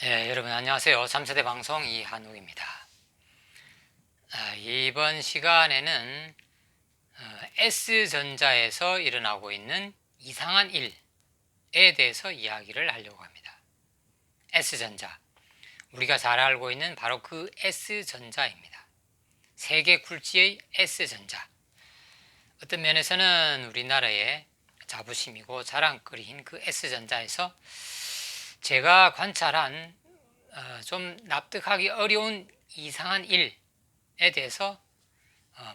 여러분 안녕하세요. 3세대 방송 이한욱입니다. 이번 시간에는 S전자에서 일어나고 있는 이상한 일에 대해서 이야기를 하려고 합니다. S전자, 우리가 잘 알고 있는 바로 그 S전자입니다. 세계 굴지의 S전자. 어떤 면에서는 우리나라의 자부심이고 자랑거리인 그 S전자에서 제가 관찰한 좀 납득하기 어려운 이상한 일에 대해서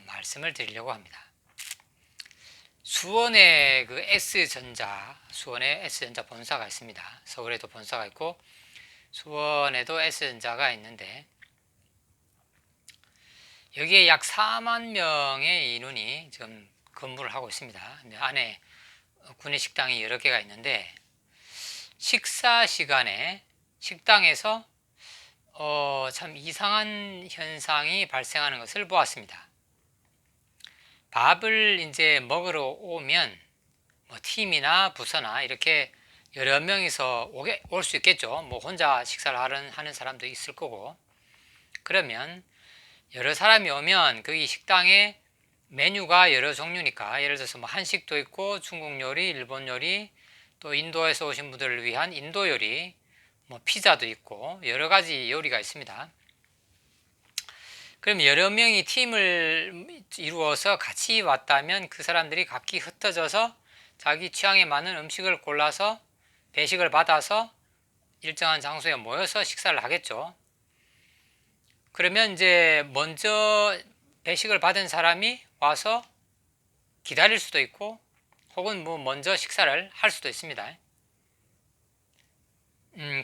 말씀을 드리려고 합니다. 수원에 그 수원에 S전자 본사가 있습니다. 서울에도 본사가 있고 수원에도 S전자가 있는데 여기에 약 4만 명의 인원이 지금 근무를 하고 있습니다. 안에 구내 식당이 여러 개가 있는데 식사 시간에 식당에서 참 이상한 현상이 발생하는 것을 보았습니다. 밥을 이제 먹으러 오면 뭐 팀이나 부서나 이렇게 여러 명이서 올 수 있겠죠. 뭐 혼자 식사를 하는 사람도 있을 거고. 그러면 여러 사람이 오면 그 식당에 메뉴가 여러 종류니까 예를 들어서 뭐 한식도 있고 중국 요리, 일본 요리, 또 인도에서 오신 분들을 위한 인도 요리, 뭐 피자도 있고 여러 가지 요리가 있습니다. 그럼 여러 명이 팀을 이루어서 같이 왔다면 그 사람들이 각기 흩어져서 자기 취향에 맞는 음식을 골라서 배식을 받아서 일정한 장소에 모여서 식사를 하겠죠. 그러면 이제 먼저 배식을 받은 사람이 와서 기다릴 수도 있고 혹은 뭐 먼저 식사를 할 수도 있습니다.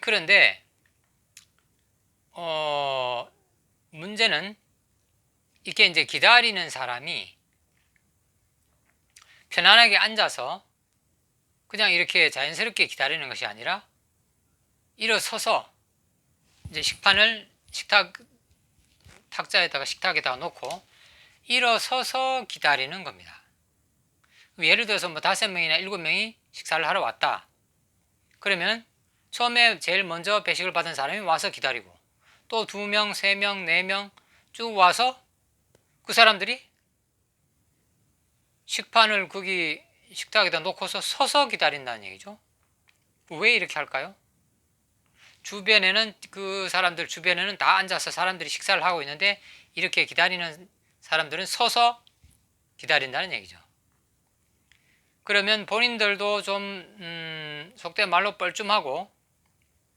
그런데 문제는 이게 이제 기다리는 사람이 편안하게 앉아서 그냥 이렇게 자연스럽게 기다리는 것이 아니라 일어서서 이제 식탁에다가 놓고 일어서서 기다리는 겁니다. 예를 들어서 뭐 5명이나 7명이 식사를 하러 왔다. 그러면 처음에 제일 먼저 배식을 받은 사람이 와서 기다리고 또 2명, 3명, 4명 쭉 와서 그 사람들이 식판을 거기 식탁에다 놓고서 서서 기다린다는 얘기죠. 왜 이렇게 할까요? 그 사람들 주변에는 다 앉아서 사람들이 식사를 하고 있는데 이렇게 기다리는 사람들은 서서 기다린다는 얘기죠. 그러면 본인들도 좀 속된 말로 뻘쭘하고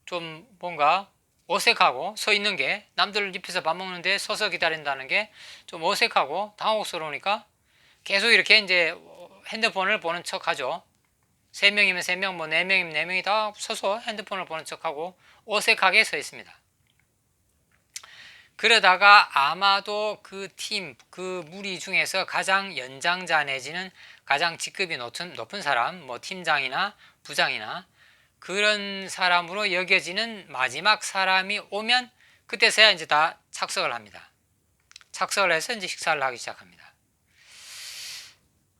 좀 뭔가 어색하고 서 있는 게 남들 옆에서 밥 먹는데 서서 기다린다는 게 좀 어색하고 당혹스러우니까 계속 이렇게 이제 핸드폰을 보는 척 하죠. 3명이면 3명, 뭐 4명이면 4명이 다 서서 핸드폰을 보는 척하고 어색하게 서 있습니다. 그러다가 아마도 그 무리 중에서 가장 연장자 내지는 가장 직급이 높은 사람, 뭐 팀장이나 부장이나 그런 사람으로 여겨지는 마지막 사람이 오면 그때서야 이제 다 착석을 합니다. 착석을 해서 이제 식사를 하기 시작합니다.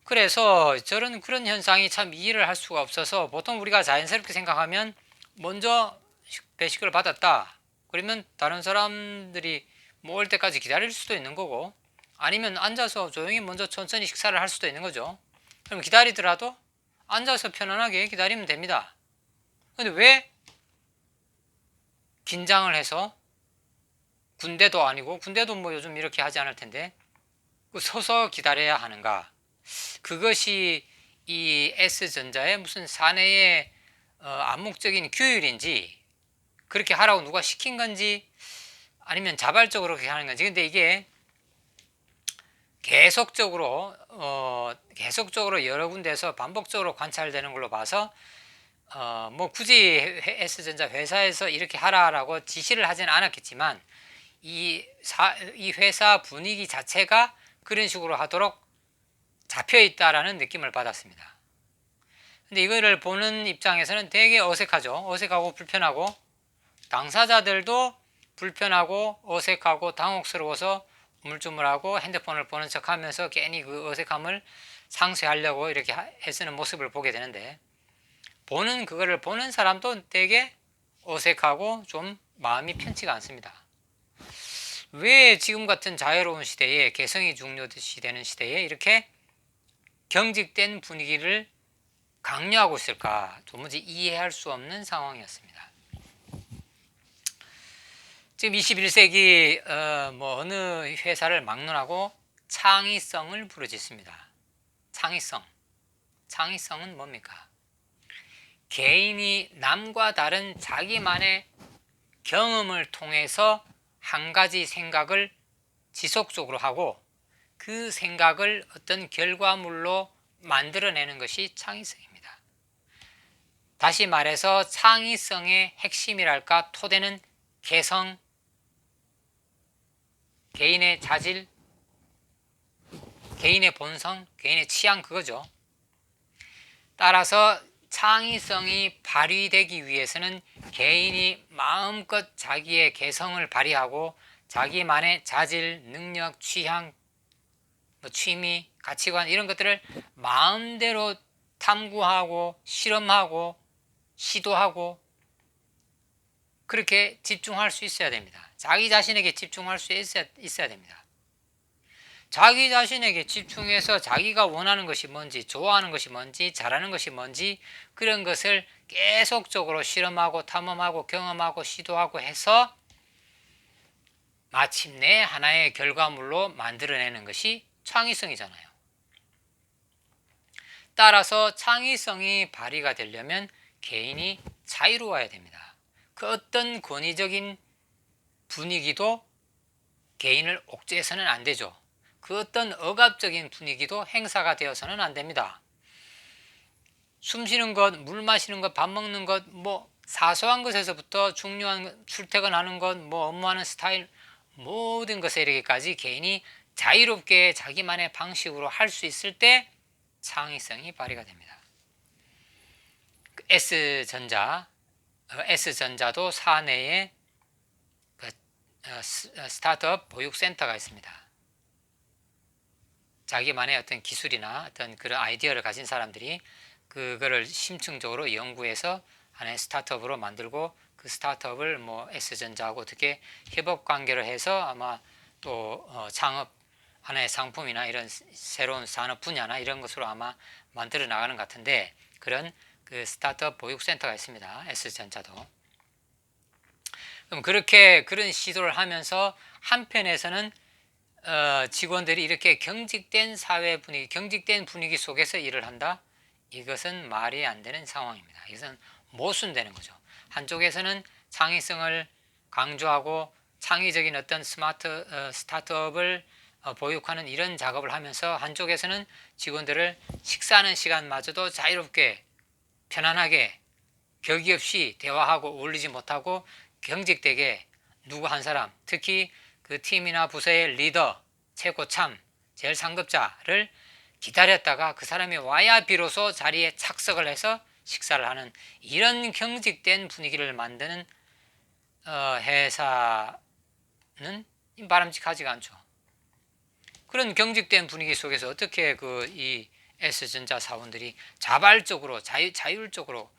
그래서 그런 현상이 참 이해를 할 수가 없어서 보통 우리가 자연스럽게 생각하면 먼저 배식을 받았다. 그러면 다른 사람들이 올 때까지 기다릴 수도 있는 거고 아니면 앉아서 조용히 먼저 천천히 식사를 할 수도 있는 거죠. 그럼 기다리더라도 앉아서 편안하게 기다리면 됩니다. 근데 왜 긴장을 해서 군대도 아니고 군대도 뭐 요즘 이렇게 하지 않을 텐데 서서 기다려야 하는가? 그것이 이 S전자의 무슨 사내의 암묵적인 규율인지 그렇게 하라고 누가 시킨 건지 아니면 자발적으로 그렇게 하는 건지. 근데 이게 계속적으로 여러 군데에서 반복적으로 관찰되는 걸로 봐서 뭐 굳이 S전자 회사에서 이렇게 하라라고 지시를 하지는 않았겠지만 이 회사 분위기 자체가 그런 식으로 하도록 잡혀 있다라는 느낌을 받았습니다. 근데 이거를 보는 입장에서는 되게 어색하죠. 어색하고 불편하고 당사자들도 불편하고 어색하고 당혹스러워서 우물쭈물하고 핸드폰을 보는 척하면서 괜히 그 어색함을 상쇄하려고 이렇게 애쓰는 모습을 보게 되는데 그거를 보는 사람도 되게 어색하고 좀 마음이 편치가 않습니다. 왜 지금 같은 자유로운 시대에, 개성이 중요시되는 시대에 이렇게 경직된 분위기를 강요하고 있을까? 도무지 이해할 수 없는 상황이었습니다. 지금 21세기 어느 회사를 막론하고 창의성을 부르짖습니다. 창의성은 뭡니까? 개인이 남과 다른 자기만의 경험을 통해서 한 가지 생각을 지속적으로 하고 그 생각을 어떤 결과물로 만들어내는 것이 창의성입니다. 다시 말해서 창의성의 핵심이랄까 토대는 개성, 개인의 자질, 개인의 본성, 개인의 취향 그거죠. 따라서 창의성이 발휘되기 위해서는 개인이 마음껏 자기의 개성을 발휘하고 자기만의 자질, 능력, 취향, 취미, 가치관 이런 것들을 마음대로 탐구하고 실험하고 시도하고 그렇게 집중할 수 있어야 됩니다. 자기 자신에게 집중할 수 있어야 됩니다. 자기 자신에게 집중해서 자기가 원하는 것이 뭔지, 좋아하는 것이 뭔지, 잘하는 것이 뭔지 그런 것을 계속적으로 실험하고 탐험하고 경험하고 시도하고 해서 마침내 하나의 결과물로 만들어내는 것이 창의성이잖아요. 따라서 창의성이 발휘가 되려면 개인이 자유로워야 됩니다. 그 어떤 권위적인 분위기도 개인을 옥죄해서는 안 되죠. 그 어떤 억압적인 분위기도 행사가 되어서는 안 됩니다. 숨 쉬는 것, 물 마시는 것, 밥 먹는 것, 사소한 것에서부터 중요한 출퇴근하는 것, 업무하는 스타일, 모든 것에 이르기까지 개인이 자유롭게 자기만의 방식으로 할 수 있을 때 창의성이 발휘가 됩니다. S전자도 사내에 스타트업 보육센터가 있습니다. 자기만의 어떤 기술이나 어떤 그런 아이디어를 가진 사람들이 그거를 심층적으로 연구해서 하나의 스타트업으로 만들고 그 스타트업을 S전자하고 어떻게 협업 관계를 해서 아마 또 창업 하나의 상품이나 이런 새로운 산업 분야나 이런 것으로 아마 만들어 나가는 것 같은데 그런 그 스타트업 보육센터가 있습니다. S전자도. 그럼 그런 시도를 하면서 한편에서는 직원들이 이렇게 경직된 사회 분위기, 경직된 분위기 속에서 일을 한다? 이것은 말이 안 되는 상황입니다. 이것은 모순되는 거죠. 한쪽에서는 창의성을 강조하고 창의적인 어떤 스타트업을 보육하는 이런 작업을 하면서 한쪽에서는 직원들을 식사하는 시간마저도 자유롭게 편안하게 격의 없이 대화하고 어울리지 못하고 경직되게 누구 한 사람, 특히 그 팀이나 부서의 리더, 최고참, 제일 상급자를 기다렸다가 그 사람이 와야 비로소 자리에 착석을 해서 식사를 하는 이런 경직된 분위기를 만드는 회사는 바람직하지가 않죠. 그런 경직된 분위기 속에서 어떻게 이 S전자 사원들이 자발적으로 자율적으로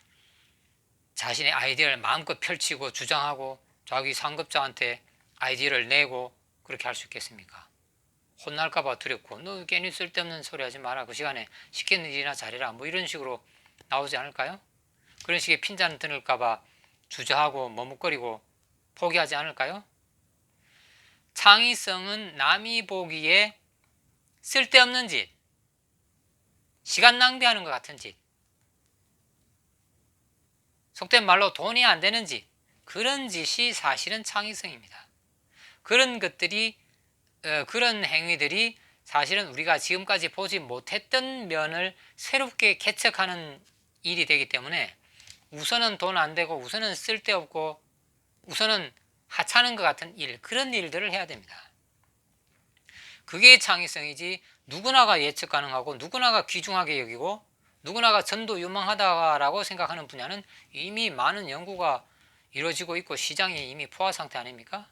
자신의 아이디어를 마음껏 펼치고 주장하고 자기 상급자한테 아이디어를 내고 그렇게 할 수 있겠습니까? 혼날까봐 두렵고 너 괜히 쓸데없는 소리 하지 마라. 그 시간에 시키는 일이나 잘해라. 이런 식으로 나오지 않을까요? 그런 식의 핀잔 드늘까봐 주저하고 머뭇거리고 포기하지 않을까요? 창의성은 남이 보기에 쓸데없는 짓, 시간 낭비하는 것 같은 짓, 속된 말로 돈이 안 되는 짓, 그런 짓이 사실은 창의성입니다. 그런 것들이 그런 행위들이 사실은 우리가 지금까지 보지 못했던 면을 새롭게 개척하는 일이 되기 때문에 우선은 돈 안 되고 우선은 쓸데없고 우선은 하찮은 것 같은 일, 그런 일들을 해야 됩니다. 그게 창의성이지 누구나가 예측 가능하고 누구나가 귀중하게 여기고 누구나가 전도 유망하다라고 생각하는 분야는 이미 많은 연구가 이루어지고 있고 시장이 이미 포화 상태 아닙니까?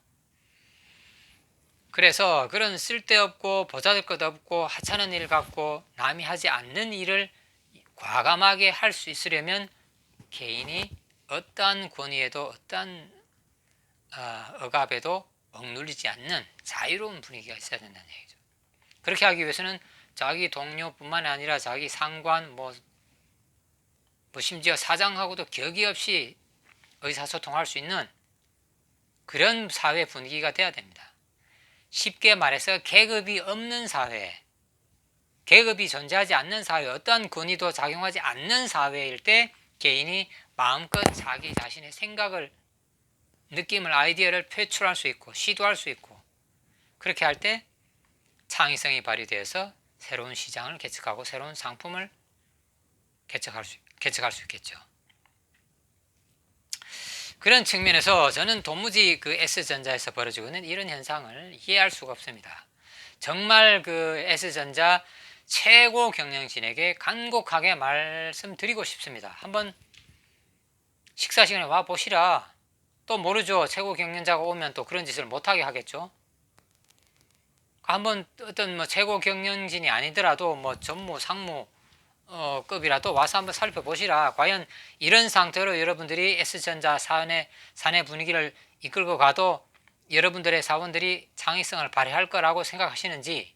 그래서 그런 쓸데없고 보잘것없고 하찮은 일 같고 남이 하지 않는 일을 과감하게 할 수 있으려면 개인이 어떠한 권위에도 어떠한 억압에도 억눌리지 않는 자유로운 분위기가 있어야 된다는 얘기죠. 그렇게 하기 위해서는 자기 동료뿐만 아니라 자기 상관 뭐 심지어 사장하고도 격의 없이 의사소통할 수 있는 그런 사회 분위기가 돼야 됩니다. 쉽게 말해서 계급이 없는 사회, 계급이 존재하지 않는 사회, 어떠한 권위도 작용하지 않는 사회일 때 개인이 마음껏 자기 자신의 생각을, 느낌을, 아이디어를 표출할 수 있고 시도할 수 있고, 그렇게 할 때 창의성이 발휘되어서 새로운 시장을 개척하고 새로운 상품을 개척할 수 있겠죠. 그런 측면에서 저는 도무지 그 S전자에서 벌어지고 있는 이런 현상을 이해할 수가 없습니다. 정말 그 S전자 최고 경영진에게 간곡하게 말씀드리고 싶습니다. 한번 식사 시간에 와 보시라. 또 모르죠. 최고 경영자가 오면 또 그런 짓을 못하게 하겠죠. 한번 어떤 뭐 최고 경영진이 아니더라도 뭐 전무, 상무 급이라도 와서 한번 살펴보시라. 과연 이런 상태로 여러분들이 S전자 사내 분위기를 이끌고 가도 여러분들의 사원들이 창의성을 발휘할 거라고 생각하시는지.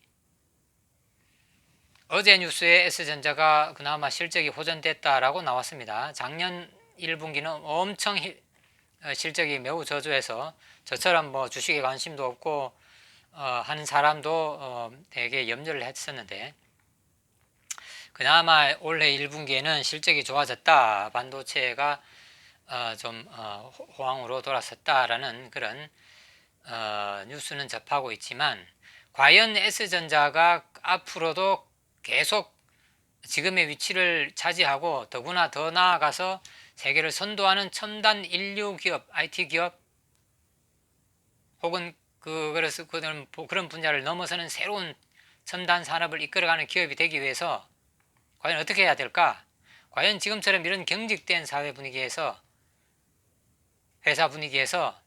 어제 뉴스에 S전자가 그나마 실적이 호전됐다라고 나왔습니다. 작년 1분기는 엄청 실적이 매우 저조해서 저처럼 뭐 주식에 관심도 없고 하는 사람도 되게 염려를 했었는데, 그나마 올해 1분기에는 실적이 좋아졌다, 반도체가 좀 호황으로 돌아섰다라는 그런 뉴스는 접하고 있지만, 과연 S전자가 앞으로도 계속 지금의 위치를 차지하고 더구나 더 나아가서 세계를 선도하는 첨단 인류 기업, IT 기업, 혹은 그래서 그런 분야를 넘어서는 새로운 첨단 산업을 이끌어가는 기업이 되기 위해서 과연 어떻게 해야 될까? 과연 지금처럼 이런 경직된 사회 분위기에서, 회사 분위기에서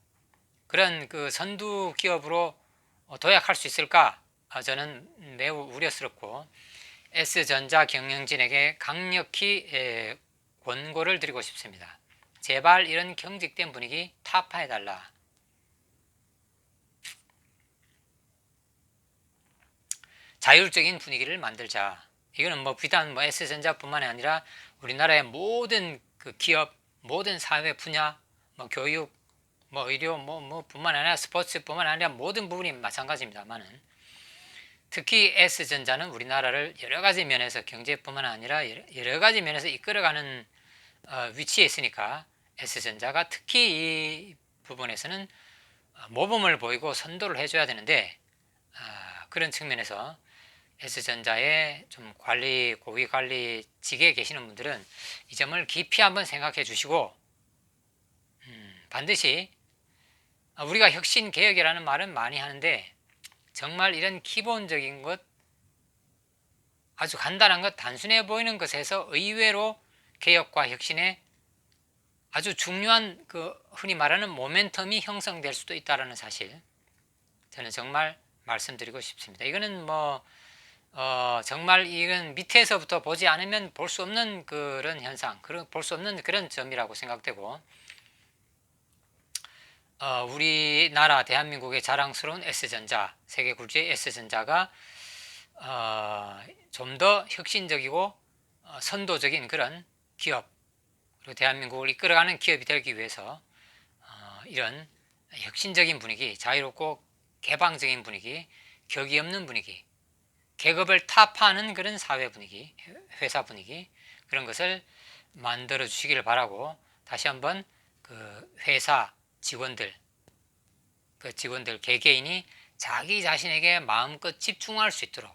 그런 그 선두 기업으로 도약할 수 있을까? 저는 매우 우려스럽고 S전자 경영진에게 강력히 권고를 드리고 싶습니다. 제발 이런 경직된 분위기 타파해달라. 자율적인 분위기를 만들자. 이거는 뭐 비단 뭐 S전자뿐만 아니라 우리나라의 모든 그 기업, 모든 사회 분야, 뭐 교육, 뭐 의료, 뭐 뿐만 아니라 스포츠뿐만 아니라 모든 부분이 마찬가지입니다만은, 특히 S전자는 우리나라를 여러 가지 면에서, 경제뿐만 아니라 여러 가지 면에서 이끌어가는 위치에 있으니까 S전자가 특히 이 부분에서는 모범을 보이고 선도를 해줘야 되는데, 그런 측면에서 S전자의 좀 고위 관리직에 계시는 분들은 이 점을 깊이 한번 생각해 주시고, 반드시 우리가 혁신 개혁이라는 말은 많이 하는데 정말 이런 기본적인 것, 아주 간단한 것, 단순해 보이는 것에서 의외로 개혁과 혁신에 아주 중요한 그 흔히 말하는 모멘텀이 형성될 수도 있다는 사실, 저는 정말 말씀드리고 싶습니다. 이거는 뭐 정말 이건 밑에서부터 보지 않으면 볼 수 없는 그런 현상, 볼 수 없는 그런 점이라고 생각되고, 우리나라 대한민국의 자랑스러운 S전자, 세계 굴지의 S전자가 좀 더 혁신적이고 선도적인 그런 기업, 그리고 대한민국을 이끌어가는 기업이 되기 위해서 이런 혁신적인 분위기, 자유롭고 개방적인 분위기, 격이 없는 분위기, 계급을 타파하는 그런 사회 분위기, 회사 분위기, 그런 것을 만들어 주시기를 바라고, 다시 한번 그 회사 직원들, 개개인이 자기 자신에게 마음껏 집중할 수 있도록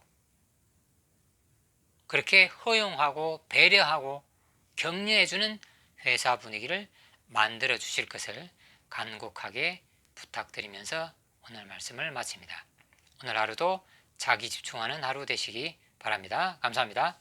그렇게 허용하고 배려하고 격려해주는 회사 분위기를 만들어 주실 것을 간곡하게 부탁드리면서 오늘 말씀을 마칩니다. 오늘 하루도 자기 집중하는 하루 되시기 바랍니다. 감사합니다.